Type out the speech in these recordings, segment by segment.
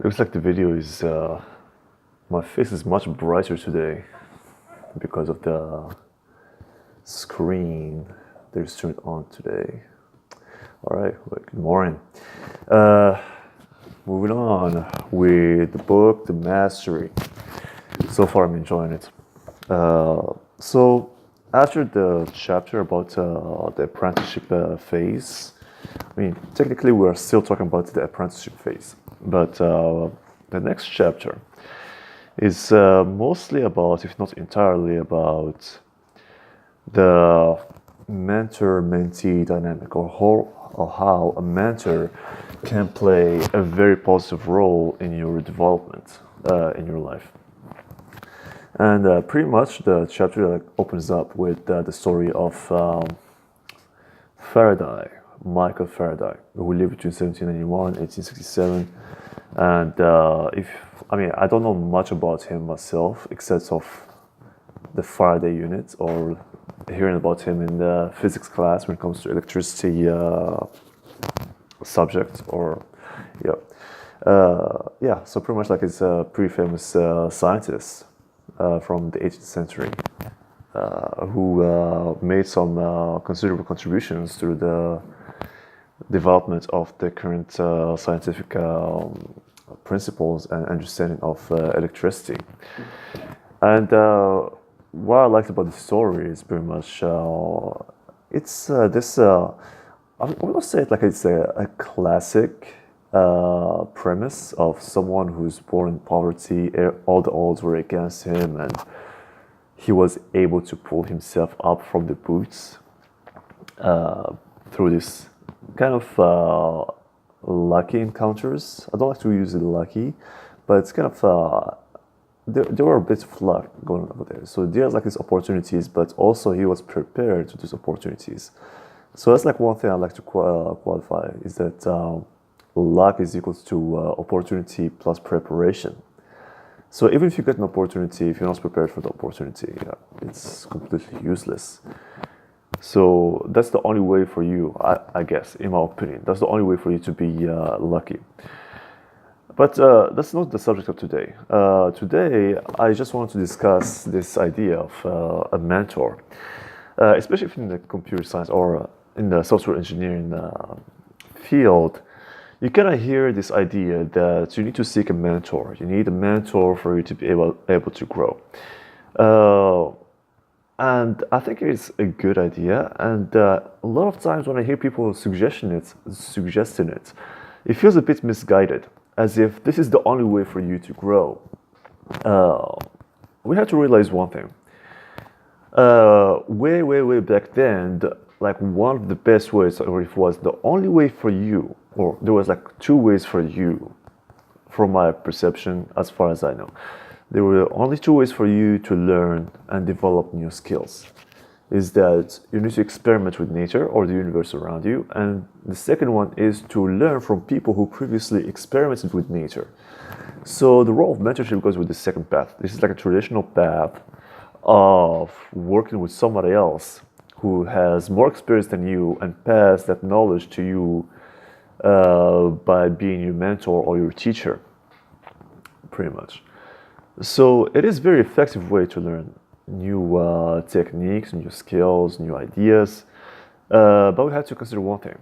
Looks like the video is, my face is much brighter today because of the screen that is turned on today. All right, well, good morning. Uh, Moving on with the book, The Mastery. So far, I'm enjoying it. So, after the chapter about the apprenticeship phase, I mean, technically, we're still talking about the apprenticeship phase, but the next chapter is mostly about, if not entirely about, the mentor-mentee dynamic, or how a mentor can play a very positive role in your development in your life. And pretty much the chapter opens up with the story of Faraday, Michael Faraday, who lived between 1791 and 1867. And I don't know much about him myself, except of the Faraday unit, or hearing about him in the physics class when it comes to electricity subject, or so pretty much like he's a pretty famous scientist from the 18th century who made some considerable contributions to the development of the current scientific principles and understanding of electricity. And what I liked about the story is pretty much it's this. I would say it like it's a classic premise of someone who's born in poverty. All the odds were against him, and he was able to pull himself up from the boots through this kind of lucky encounters. I don't like to use it lucky, but it's kind of there were a bit of luck going on over there. So there's like these opportunities, but also he was prepared to these opportunities. So that's like one thing I like to qualify is that luck is equals to opportunity plus preparation. So even if you get an opportunity, if you're not prepared for the opportunity, it's completely useless. So that's the only way for you, I guess, in my opinion, that's the only way for you to be lucky. But that's not the subject of today. Today, I just want to discuss this idea of a mentor, especially if in the computer science or in the software engineering field. You kind of hear this idea that you need to seek a mentor. You need a mentor for you to be able to grow. And I think it's a good idea. And a lot of times when I hear people suggesting it, it feels a bit misguided, as if this is the only way for you to grow. We have to realize one thing. Way back then, like one of the best ways, or if it was the only way for you, or there was like two ways for you, from my perception, as far as I know. There were only two ways for you to learn and develop new skills. Is that you need to experiment with nature or the universe around you, and the second one is to learn from people who previously experimented with nature. So the role of mentorship goes with the second path. This is like a traditional path of working with somebody else who has more experience than you and pass that knowledge to you by being your mentor or your teacher, pretty much. So it is a very effective way to learn new techniques, new skills, new ideas. But we have to consider one thing.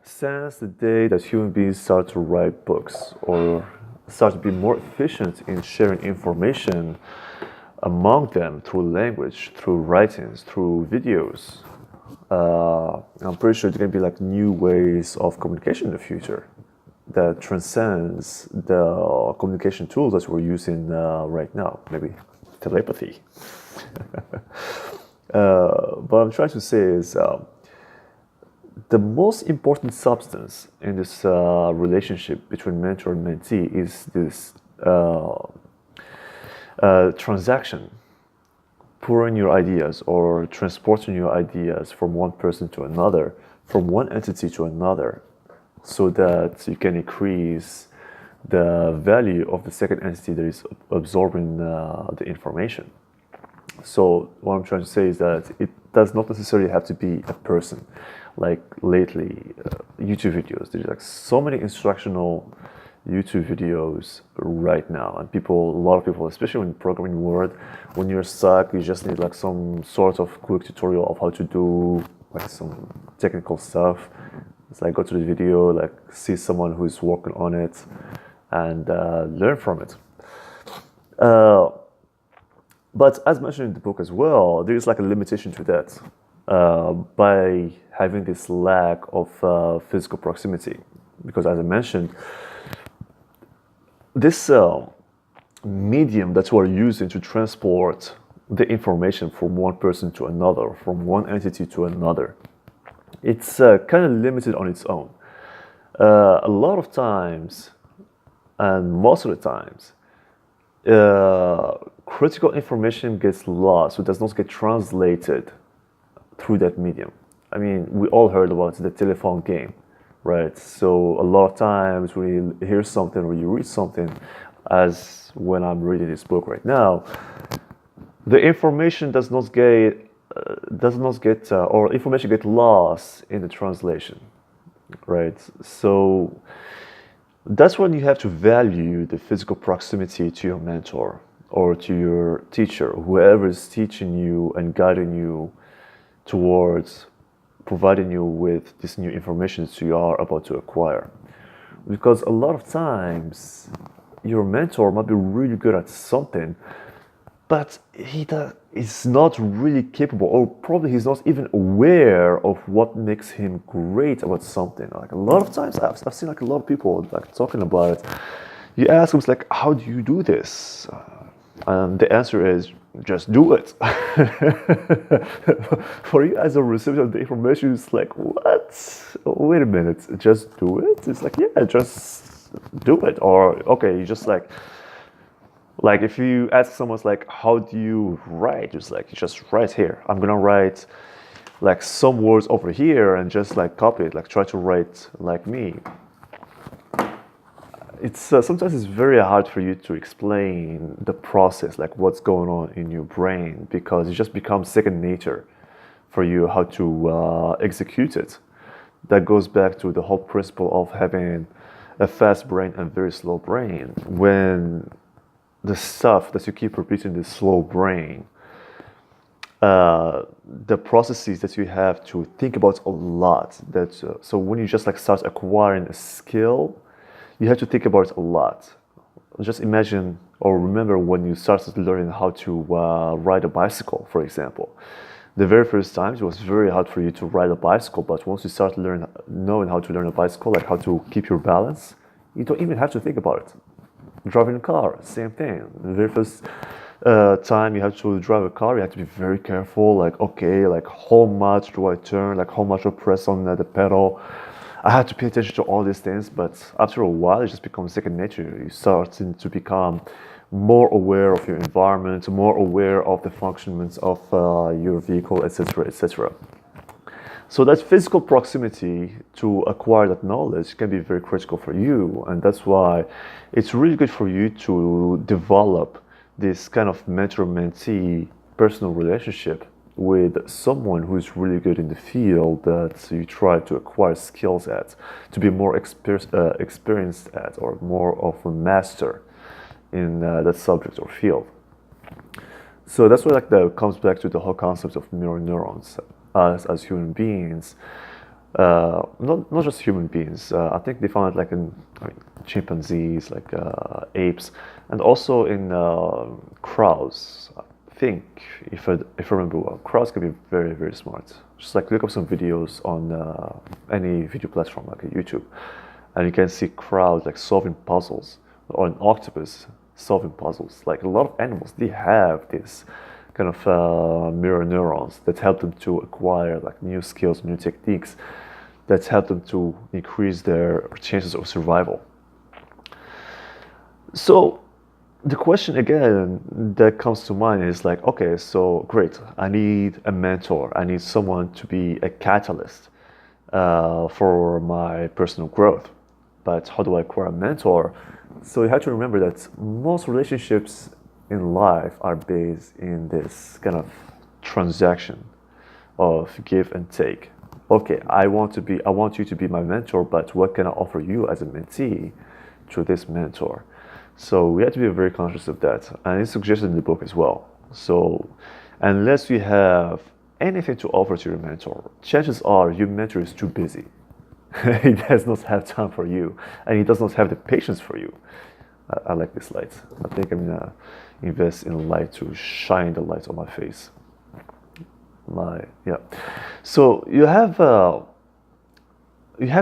Since the day that human beings start to write books or start to be more efficient in sharing information among them through language, through writings, through videos, I'm pretty sure there's going to be like new ways of communication in the future that transcends the communication tools that we're using right now, maybe telepathy. What I'm trying to say is the most important substance in this relationship between mentor and mentee is this transaction, pouring your ideas or transporting your ideas from one person to another, from one entity to another, so that you can increase the value of the second entity that is absorbing the information. So what I'm trying to say is that it does not necessarily have to be a person. Like lately, YouTube videos, there's like so many instructional YouTube videos right now, and a lot of people, especially in the programming world, when you're stuck, you just need like some sort of quick tutorial of how to do like some technical stuff. It's like go to the video, like see someone who's working on it, and learn from it. Uh, but as mentioned in the book as well, there is like a limitation to that by having this lack of physical proximity. Because as I mentioned, this medium that we're using to transport the information from one person to another, from one entity to another, it's kind of limited on its own. A lot of times, and most of the times, critical information gets lost, so it does not get translated through that medium. I mean, we all heard about the telephone game, right? So a lot of times when you hear something or you read something, as when I'm reading this book right now, the information or information get lost in the translation, right? So that's when you have to value the physical proximity to your mentor or to your teacher, whoever is teaching you and guiding you towards providing you with this new information that you are about to acquire. Because a lot of times your mentor might be really good at something, but he's not really capable, or probably he's not even aware of what makes him great about something. Like a lot of times I've seen like a lot of people like talking about it. You ask them, it's like, how do you do this? And the answer is, just do it. For you as a recipient of the information, it's like, what? Wait a minute, just do it? It's like, yeah, just do it. Or, okay, you just like if you ask someone, like, how do you write? It's like, you just write here. I'm gonna write like some words over here and just like copy it, like try to write like me. It's sometimes it's very hard for you to explain the process, like what's going on in your brain, because it just becomes second nature for you how to execute it. That goes back to the whole principle of having a fast brain and very slow brain. When the stuff that you keep repeating, the slow brain, the processes that you have to think about a lot. So when you just like start acquiring a skill, you have to think about it a lot. Just imagine or remember when you started learning how to ride a bicycle, for example. The very first times it was very hard for you to ride a bicycle, but once you start knowing how to learn a bicycle, like how to keep your balance, you don't even have to think about it. Driving a car, same thing. The very first time you have to drive a car, you have to be very careful, like, okay, like how much do I turn, like how much I press on the pedal. I had to pay attention to all these things, but after a while, it just becomes second nature. You start to become more aware of your environment, more aware of the functionings of your vehicle, etc., etc. So that physical proximity to acquire that knowledge can be very critical for you, and that's why it's really good for you to develop this kind of mentor-mentee personal relationship with someone who's really good in the field that you try to acquire skills at, to be more experienced at, or more of a master in that subject or field. So that's why that comes back to the whole concept of mirror neurons. As human beings, not just human beings. I think they found it like in chimpanzees, like apes, and also in crows. I think if I remember well, crows can be very, very smart. Just like look up some videos on any video platform like YouTube, and you can see crows like solving puzzles, or an octopus solving puzzles. Like a lot of animals, they have this kind of mirror neurons that help them to acquire like new skills, new techniques that help them to increase their chances of survival. So the question again that comes to mind is like, okay, so great, I need a mentor, I need someone to be a catalyst for my personal growth. But how do I acquire a mentor? So you have to remember that most relationships in life are based in this kind of transaction of give and take. Okay, I want you to be my mentor, but what can I offer you as a mentee to this mentor. So we have to be very conscious of that, and it's suggested in the book as well. So unless you have anything to offer to your mentor, chances are your mentor is too busy. He does not have time for you, and he does not have the patience for you. I like this light. I think I'm gonna invest in a light to shine the light on my face. Yeah. So you have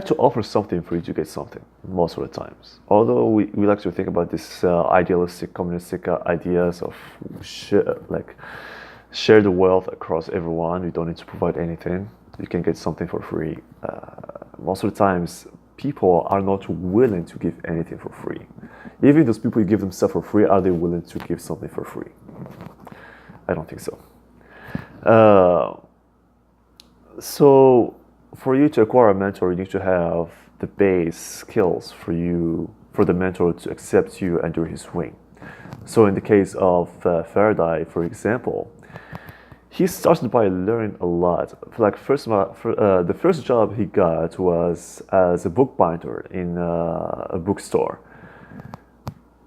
to offer something for you to get something most of the times. Although we like to think about this idealistic, communistic ideas of share the wealth across everyone. You don't need to provide anything. You can get something for free. Most of the times, people are not willing to give anything for free. Even those people you give them stuff for free, are they willing to give something for free? I don't think so. So for you to acquire a mentor, you need to have the base skills for the mentor to accept you under his wing. So in the case of Faraday, for example, he started by learning a lot. Like the first job he got was as a bookbinder in a bookstore.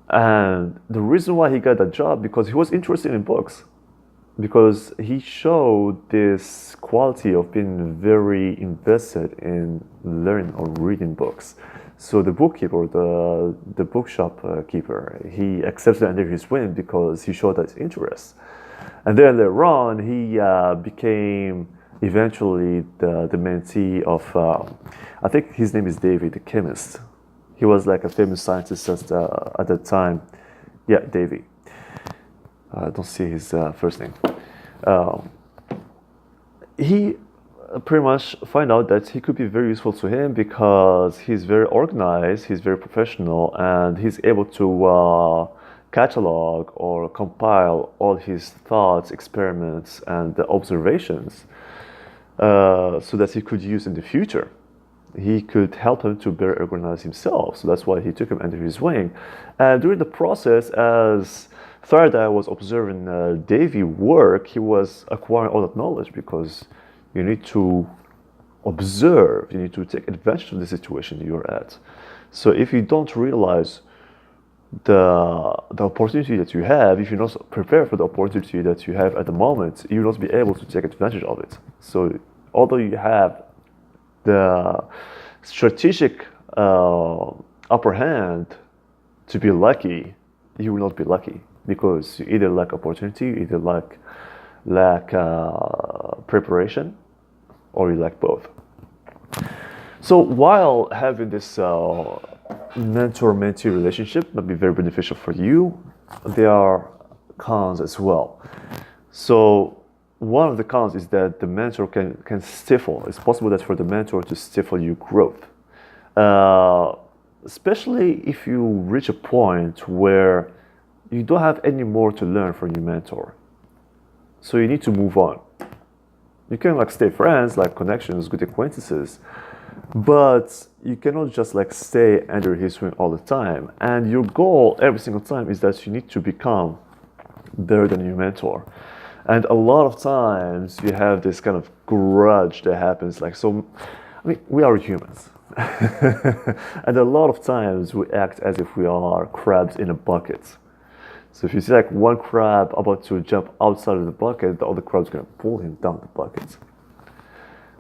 And the reason why he got that job, because he was interested in books, because he showed this quality of being very invested in learning or reading books. So the bookkeeper, the bookshop keeper, he accepted under his wing because he showed that interest. And then later on, he became eventually the mentee of, I think his name is David, the chemist. He was like a famous scientist at that time. Yeah, Davy. I don't see his first name. He pretty much find out that he could be very useful to him because he's very organized, he's very professional, and he's able to catalog or compile all his thoughts, experiments, and observations so that he could use in the future. He could help him to better organize himself. So that's why he took him under his wing. And during the process, as Faraday was observing Davy work, he was acquiring all that knowledge because you need to observe, you need to take advantage of the situation you're at. So if you don't realize the opportunity that you have, if you're not prepared for the opportunity that you have at the moment, you will not be able to take advantage of it. So although you have the strategic upper hand to be lucky, you will not be lucky because you either lack opportunity, you either lack preparation, or you lack both. So while having this mentor-mentee relationship might be very beneficial for you, there are cons as well. So one of the cons is that the mentor can stifle. It's possible that for the mentor to stifle your growth, especially if you reach a point where you don't have any more to learn from your mentor. So you need to move on. You can stay friends, connections, good acquaintances, but you cannot just stay under his wing all the time. And your goal every single time is that you need to become better than your mentor. And a lot of times you have this kind of grudge that happens. We are humans. And a lot of times we act as if we are crabs in a bucket. So if you see one crab about to jump outside of the bucket, the other crab's going to pull him down the bucket.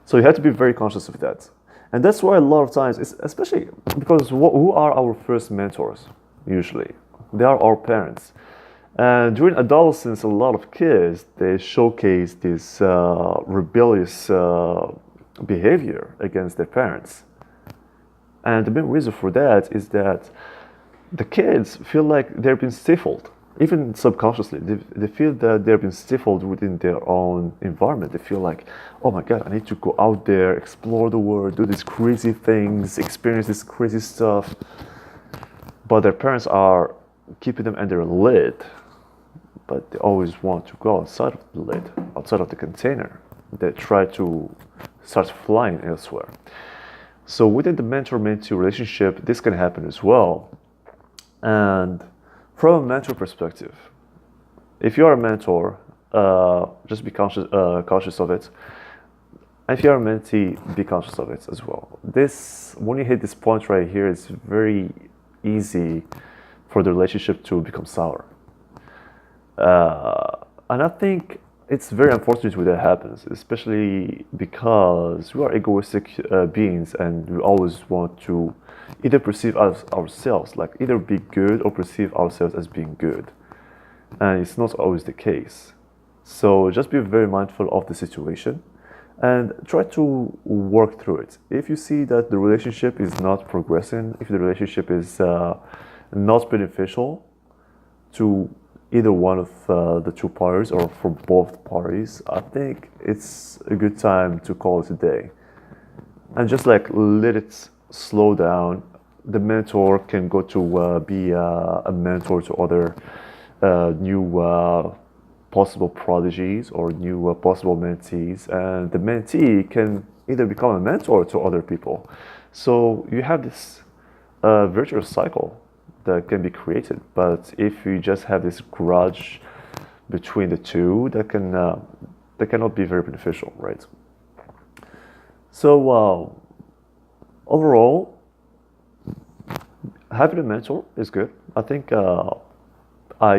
So you have to be very conscious of that. And that's why a lot of times, especially because who are our first mentors usually? They are our parents. And during adolescence, a lot of kids, they showcase this rebellious behavior against their parents. And the main reason for that is that the kids feel like they're being stifled, even subconsciously. They feel that they're being stifled within their own environment. They feel like, oh my God, I need to go out there, explore the world, do these crazy things, experience this crazy stuff. But their parents are keeping them under a lid. But they always want to go outside of the lid, outside of the container. They try to start flying elsewhere. So within the mentor-mentee relationship, this can happen as well. And from a mentor perspective, if you are a mentor, just be cautious of it. And if you are a mentee, be conscious of it as well. When you hit this point right here, it's very easy for the relationship to become sour. And I think it's very unfortunate when that happens, especially because we are egoistic beings and we always want to either perceive ourselves, like either be good or perceive ourselves as being good. And it's not always the case. So just be very mindful of the situation and try to work through it. If you see that the relationship is not progressing, if the relationship is not beneficial to either one of the two parties or for both parties, I think it's a good time to call it a day and just like let it slow down. The mentor can go to be a mentor to other new possible prodigies or new possible mentees, and the mentee can either become a mentor to other people. So you have this virtuous cycle that can be created. But if you just have this grudge between the two, that cannot be very beneficial, right? So overall, having a mentor is good. I think I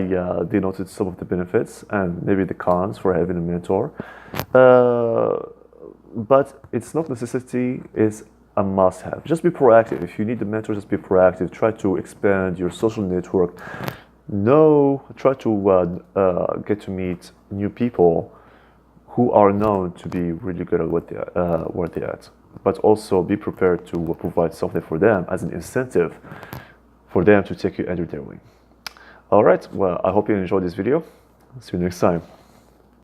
denoted some of the benefits and maybe the cons for having a mentor. But it's not necessity, it's a must-have. Just be proactive. If you need a mentor, just be proactive. Try to expand your social network. Try to get to meet new people who are known to be really good at what they're at. But also be prepared to provide something for them as an incentive for them to take you under their wing. All right, well, I hope you enjoyed this video. See you next time.